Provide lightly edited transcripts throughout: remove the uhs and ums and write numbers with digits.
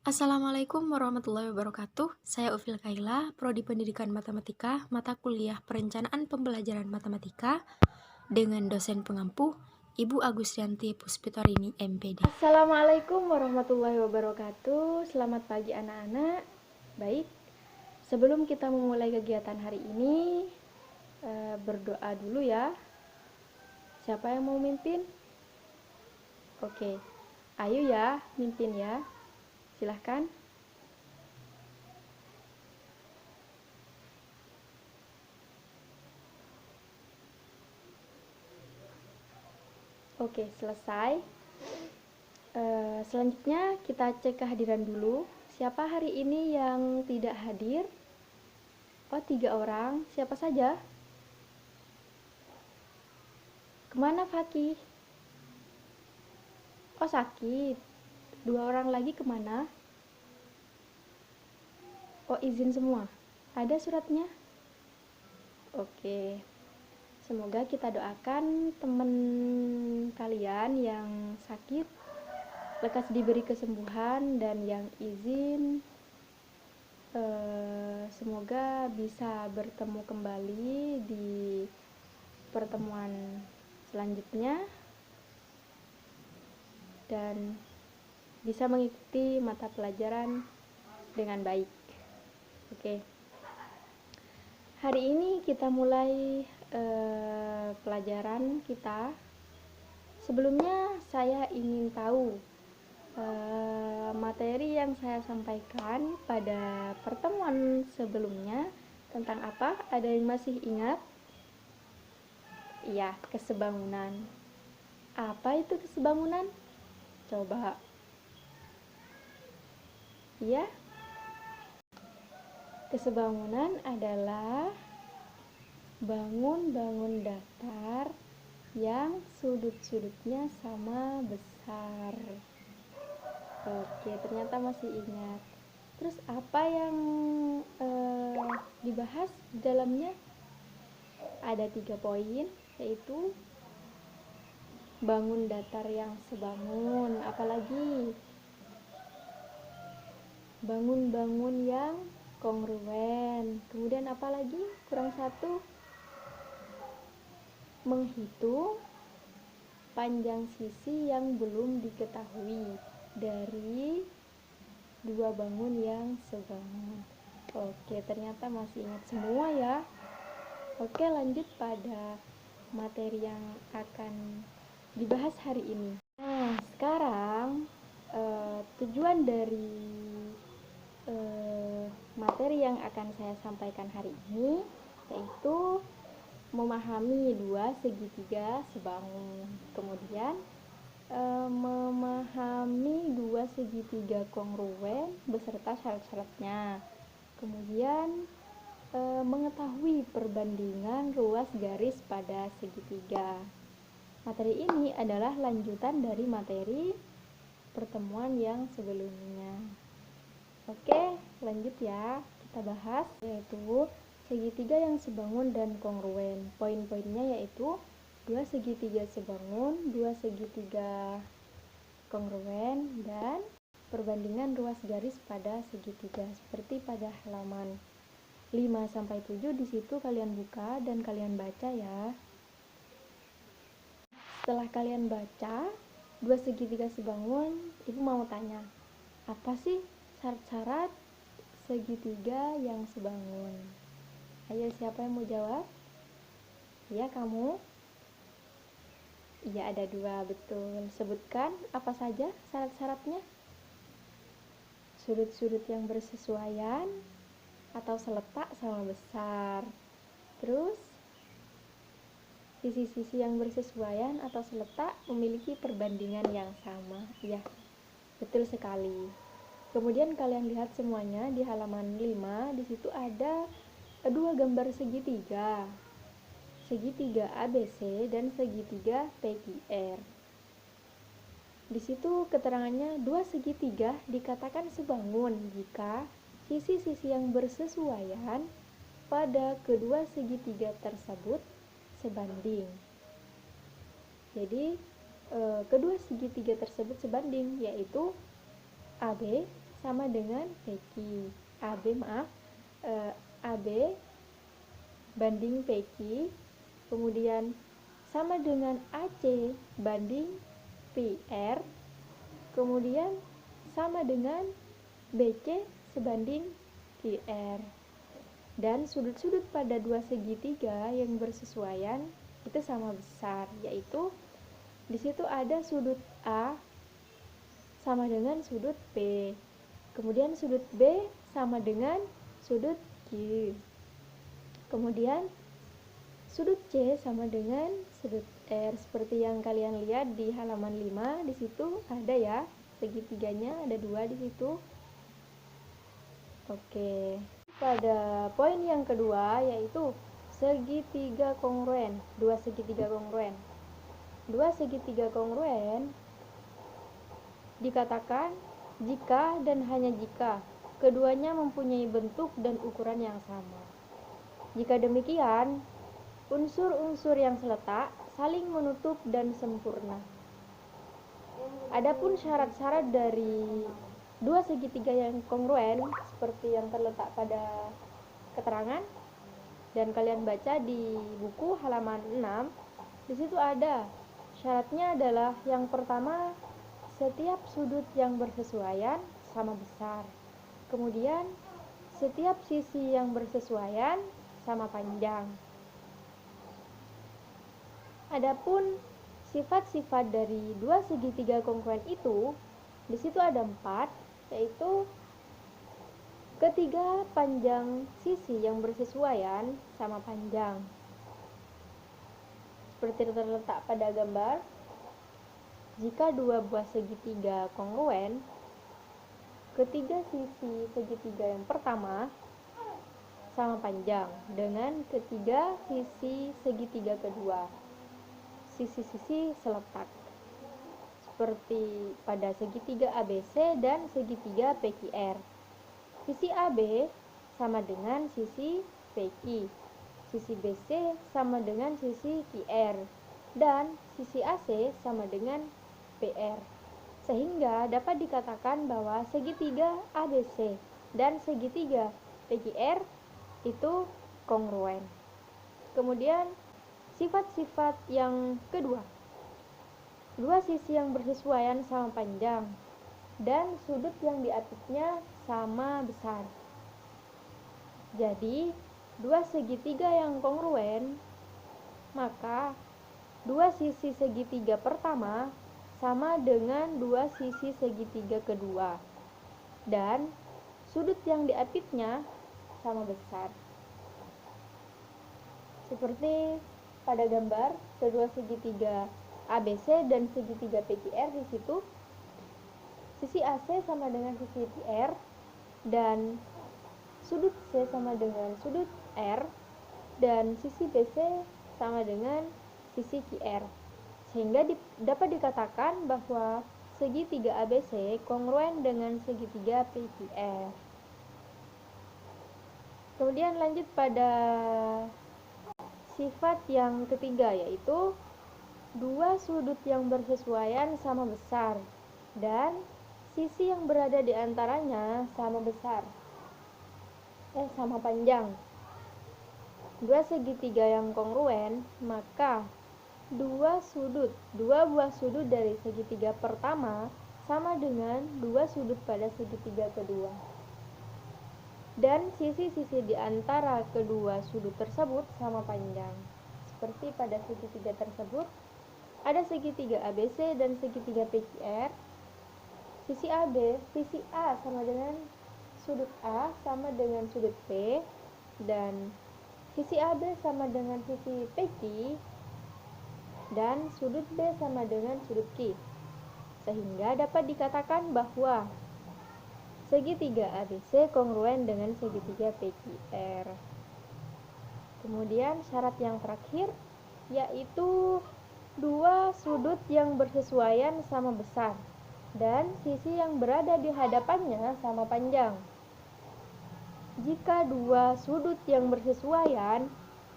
Assalamualaikum warahmatullahi wabarakatuh. Saya Ufil Kaila, Prodi Pendidikan Matematika, mata kuliah Perencanaan Pembelajaran Matematika dengan dosen pengampu Ibu Agustianti Puspitorini, MPD. Assalamualaikum warahmatullahi wabarakatuh. Selamat pagi anak-anak. Baik, sebelum kita memulai kegiatan hari ini, berdoa dulu ya. Siapa yang mau mimpin? Oke, ayo ya, mimpin ya. Silahkan. Oke, selesai. Selanjutnya kita cek kehadiran dulu. Siapa hari ini yang tidak hadir? Oh, 3 orang. Siapa saja? Kemana Fakih? Oh, sakit. 2 orang lagi kemana? Oh, izin semua. Ada suratnya? Oke. Semoga kita doakan teman kalian yang sakit lekas diberi kesembuhan, dan yang izin semoga bisa bertemu kembali di pertemuan selanjutnya dan bisa mengikuti mata pelajaran dengan baik. Oke. Hari ini kita mulai pelajaran kita. Sebelumnya saya ingin tahu materi yang saya sampaikan pada pertemuan sebelumnya tentang apa? Ada yang masih ingat? Iya, kesebangunan. Apa itu kesebangunan? Coba. Iya. Kesebangunan adalah bangun-bangun datar yang sudut-sudutnya sama besar. Oke, ternyata masih ingat. Terus apa yang dibahas di dalamnya? Ada 3 poin, yaitu bangun datar yang sebangun, apalagi bangun-bangun yang kongruen, kemudian apalagi kurang satu, menghitung panjang sisi yang belum diketahui dari 2 bangun yang sebangun. Oke, ternyata masih ingat semua ya. Oke, lanjut pada materi yang akan dibahas hari ini. Nah, sekarang tujuan dari materi yang akan saya sampaikan hari ini yaitu memahami 2 segitiga sebangun, kemudian memahami 2 segitiga kongruen beserta syarat-syaratnya, kemudian mengetahui perbandingan ruas garis pada segitiga. Materi ini adalah lanjutan dari materi pertemuan yang sebelumnya. Oke, lanjut ya. Kita bahas yaitu segitiga yang sebangun dan kongruen. Poin-poinnya yaitu 2 segitiga sebangun, 2 segitiga kongruen, dan perbandingan ruas garis pada segitiga. Seperti pada halaman 5-7 di situ kalian buka dan kalian baca ya. Setelah kalian baca 2 segitiga sebangun, Ibu mau tanya, apa sih syarat-syarat segitiga yang sebangun? Ayo, siapa yang mau jawab? Ya, kamu? Iya, ada 2, betul. Sebutkan apa saja syarat-syaratnya. Sudut-sudut yang bersesuaian atau seletak sama besar. Terus sisi-sisi yang bersesuaian atau seletak memiliki perbandingan yang sama. Ya, betul sekali. Kemudian kalian lihat semuanya di halaman 5, di situ ada 2 gambar segitiga. Segitiga ABC dan segitiga PQR. Di situ keterangannya 2 segitiga dikatakan sebangun jika sisi-sisi yang bersesuaian pada kedua segitiga tersebut sebanding. Jadi kedua segitiga tersebut sebanding, yaitu AB sama dengan PQ. AB banding PQ, kemudian sama dengan AC banding PR, kemudian sama dengan BC sebanding QR. Dan sudut-sudut pada dua segitiga yang bersesuaian itu sama besar, yaitu di situ ada sudut A sama dengan sudut B, kemudian sudut B sama dengan sudut Q, kemudian sudut C sama dengan sudut R. Seperti yang kalian lihat di halaman 5, di situ ada ya segitiganya, ada 2 di situ. Oke. Pada poin yang kedua yaitu segitiga kongruen, dua segitiga kongruen. Dua segitiga kongruen dikatakan jika dan hanya jika keduanya mempunyai bentuk dan ukuran yang sama. Jika demikian, unsur-unsur yang seletak saling menutup dan sempurna. Adapun syarat-syarat dari dua segitiga yang kongruen seperti yang terletak pada keterangan dan kalian baca di buku halaman 6, di situ ada syaratnya adalah yang pertama, setiap sudut yang bersesuaian sama besar. Kemudian setiap sisi yang bersesuaian sama panjang. Adapun sifat-sifat dari dua segitiga kongruen itu, di situ ada 4, yaitu ketiga panjang sisi yang bersesuaian sama panjang. Seperti terletak pada gambar, jika dua buah segitiga kongruen, ketiga sisi segitiga yang pertama sama panjang dengan ketiga sisi segitiga kedua. Sisi-sisi seletak. Seperti pada segitiga ABC dan segitiga PQR. Sisi AB sama dengan sisi PQ, sisi BC sama dengan sisi QR, dan sisi AC sama dengan PR. Sehingga dapat dikatakan bahwa segitiga ABC dan segitiga PQR itu kongruen. Kemudian sifat-sifat yang kedua, dua sisi yang bersesuaian sama panjang dan sudut yang diapitnya sama besar. Jadi, dua segitiga yang kongruen, maka dua sisi segitiga pertama sama dengan dua sisi segitiga kedua dan sudut yang diapitnya sama besar. Seperti pada gambar kedua segitiga ABC dan segitiga PQR, di situ sisi AC sama dengan sisi PR dan sudut C sama dengan sudut R dan sisi BC sama dengan sisi QR. Sehingga dapat dikatakan bahwa segitiga ABC kongruen dengan segitiga PQR. Kemudian lanjut pada sifat yang ketiga, yaitu dua sudut yang bersesuaian sama besar dan sisi yang berada di antaranya sama panjang. Dua segitiga yang kongruen, maka dua buah sudut dari segitiga pertama sama dengan dua sudut pada segitiga kedua. Dan sisi-sisi di antara kedua sudut tersebut sama panjang. Seperti pada segitiga tersebut, ada segitiga ABC dan segitiga PQR. Sisi A sama dengan sudut A sama dengan sudut P, dan sisi AB sama dengan sisi PQ, dan sudut B sama dengan sudut Q. Sehingga dapat dikatakan bahwa segitiga ABC kongruen dengan segitiga PQR. Kemudian syarat yang terakhir yaitu dua sudut yang bersesuaian sama besar dan sisi yang berada di hadapannya sama panjang. Jika dua sudut yang bersesuaian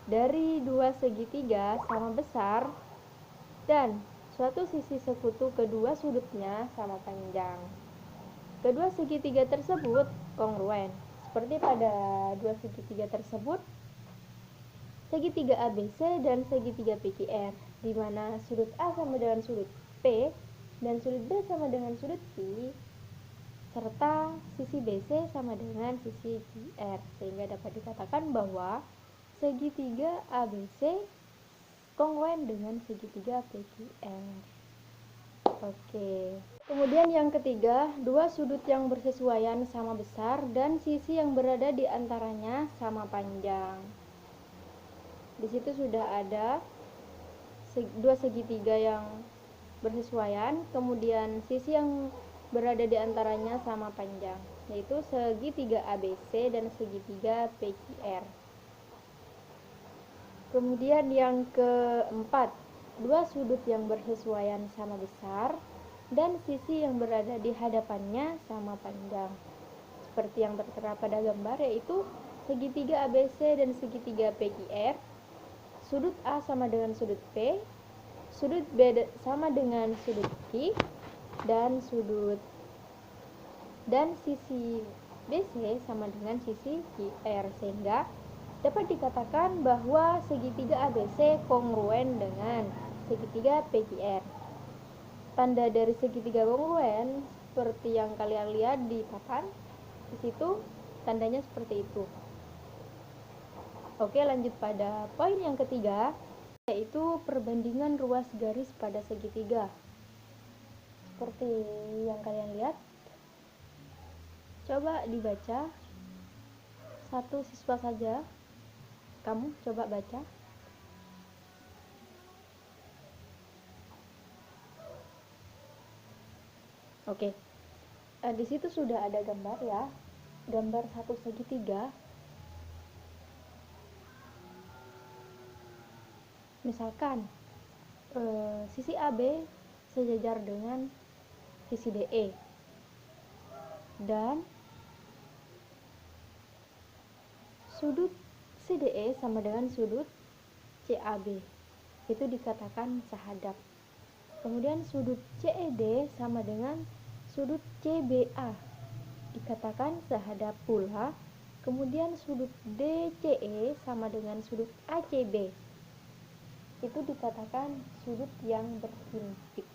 dari dua segitiga sama besar dan suatu sisi sekutu kedua sudutnya sama panjang. Kedua segitiga tersebut kongruen. Seperti pada dua segitiga tersebut, segitiga ABC dan segitiga PQR, di mana sudut A sama dengan sudut P dan sudut B sama dengan sudut Q, serta sisi BC sama dengan sisi QR, sehingga dapat dikatakan bahwa segitiga ABC kongruen dengan segitiga PQR. Oke. Kemudian yang ketiga, dua sudut yang bersesuaian sama besar dan sisi yang berada di antaranya sama panjang. Di situ sudah ada dua segitiga yang bersesuaian, kemudian sisi yang berada di antaranya sama panjang, yaitu segitiga ABC dan segitiga PQR. Kemudian yang keempat, dua sudut yang bersesuaian sama besar dan sisi yang berada di hadapannya sama panjang. Seperti yang tertera pada gambar, yaitu segitiga ABC dan segitiga PQR. Sudut A sama dengan sudut P, sudut B sama dengan sudut Q, dan sisi BC sama dengan sisi QR, sehingga dapat dikatakan bahwa segitiga ABC kongruen dengan segitiga PQR. Tanda dari segitiga kongruen seperti yang kalian lihat di papan, di situ tandanya seperti itu. Oke, lanjut pada poin yang ketiga, yaitu perbandingan ruas garis pada segitiga. Seperti yang kalian lihat, coba dibaca, satu siswa saja, kamu coba baca. Oke, di situ sudah ada gambar ya, gambar satu segitiga. Misalkan sisi AB sejajar dengan sisi DE dan sudut CDE sama dengan sudut CAB, itu dikatakan sahadap. Kemudian sudut CED sama dengan sudut CBA, dikatakan sahadap pula. Kemudian sudut DCE sama dengan sudut ACB, itu dikatakan sudut yang berhimpit.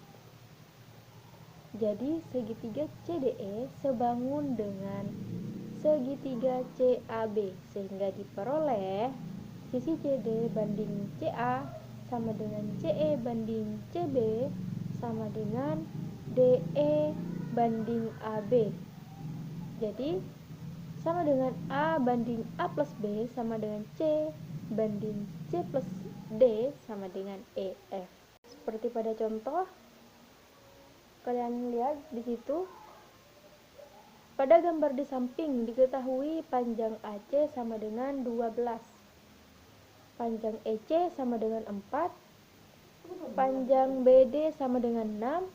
Jadi segitiga CDE sebangun dengan segitiga CAB, sehingga diperoleh sisi CD banding CA sama dengan CE banding CB sama dengan DE banding AB. Jadi sama dengan A banding A plus B sama dengan C banding C plus D sama dengan EF. Seperti pada contoh, kalian lihat di situ. Pada gambar di samping diketahui panjang AC sama dengan 12, panjang EC sama dengan 4, panjang BD sama dengan 6,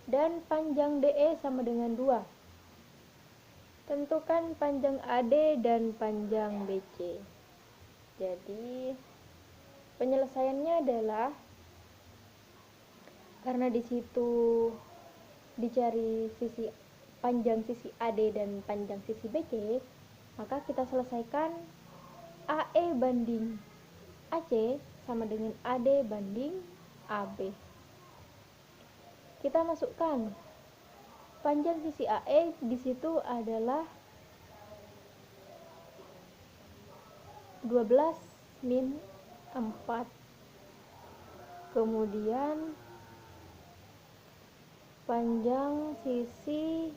dan panjang DE sama dengan 2. Tentukan panjang AD dan panjang BC. Jadi penyelesaiannya adalah, karena di situ dicari panjang sisi AD dan panjang sisi BC, maka kita selesaikan AE banding AC sama dengan AD banding AB. Kita masukkan panjang sisi AE di situ adalah 12 min 4. Kemudian panjang sisi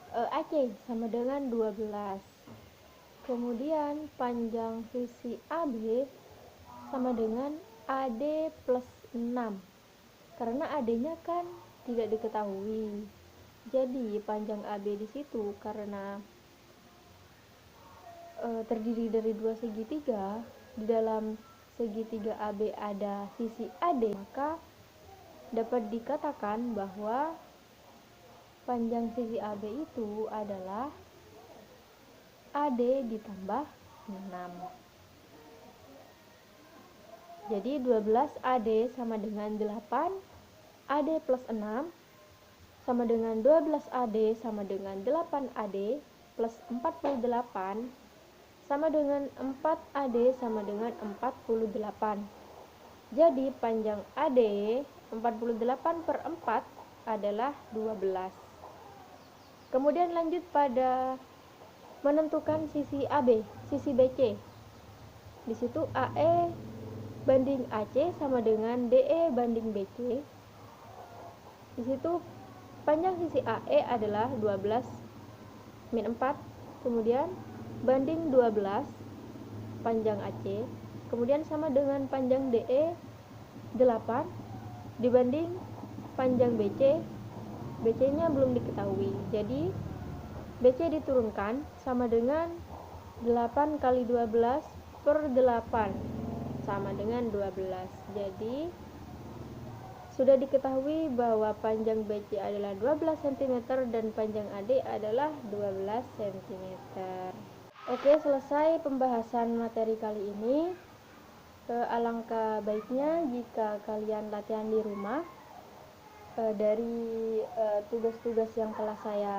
AC sama dengan 12. Kemudian panjang sisi AB sama dengan AD plus 6. Karena AD-nya kan tidak diketahui. Jadi panjang AB di situ karena terdiri dari dua segitiga, di dalam segitiga AB ada sisi AD, maka dapat dikatakan bahwa panjang sisi AB itu adalah AD ditambah 6. Jadi 12 AD sama dengan 8, AD plus 6 sama dengan 12AD sama dengan 8AD plus 48 sama dengan 4AD sama dengan 48. Jadi panjang AD 48/4 adalah 12. Kemudian lanjut pada menentukan sisi AB, sisi BC. Di situ AE banding AC sama dengan DE banding BC. Di situ panjang sisi AE adalah 12 min 4, kemudian banding 12 panjang AC, kemudian sama dengan panjang DE 8 dibanding panjang BC. BC nya belum diketahui, jadi BC diturunkan sama dengan 8 kali 12/8 sama dengan 12. Jadi sudah diketahui bahwa panjang BC adalah 12 cm dan panjang AD adalah 12 cm. Oke, selesai pembahasan materi kali ini. Alangkah baiknya jika kalian latihan di rumah dari tugas-tugas yang telah saya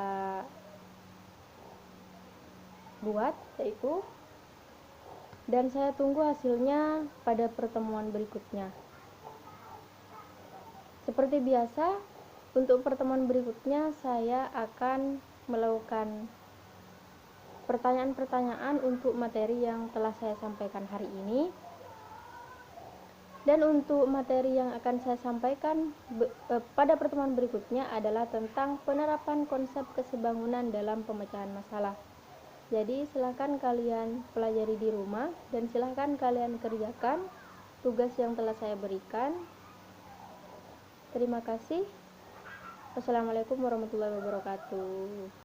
buat yaitu, dan saya tunggu hasilnya pada pertemuan berikutnya. Seperti biasa, untuk pertemuan berikutnya saya akan melakukan pertanyaan-pertanyaan untuk materi yang telah saya sampaikan hari ini. Dan untuk materi yang akan saya sampaikan pada pertemuan berikutnya adalah tentang penerapan konsep kesebangunan dalam pemecahan masalah. Jadi silahkan kalian pelajari di rumah dan silahkan kalian kerjakan tugas yang telah saya berikan. Terima kasih. Wassalamualaikum warahmatullahi wabarakatuh.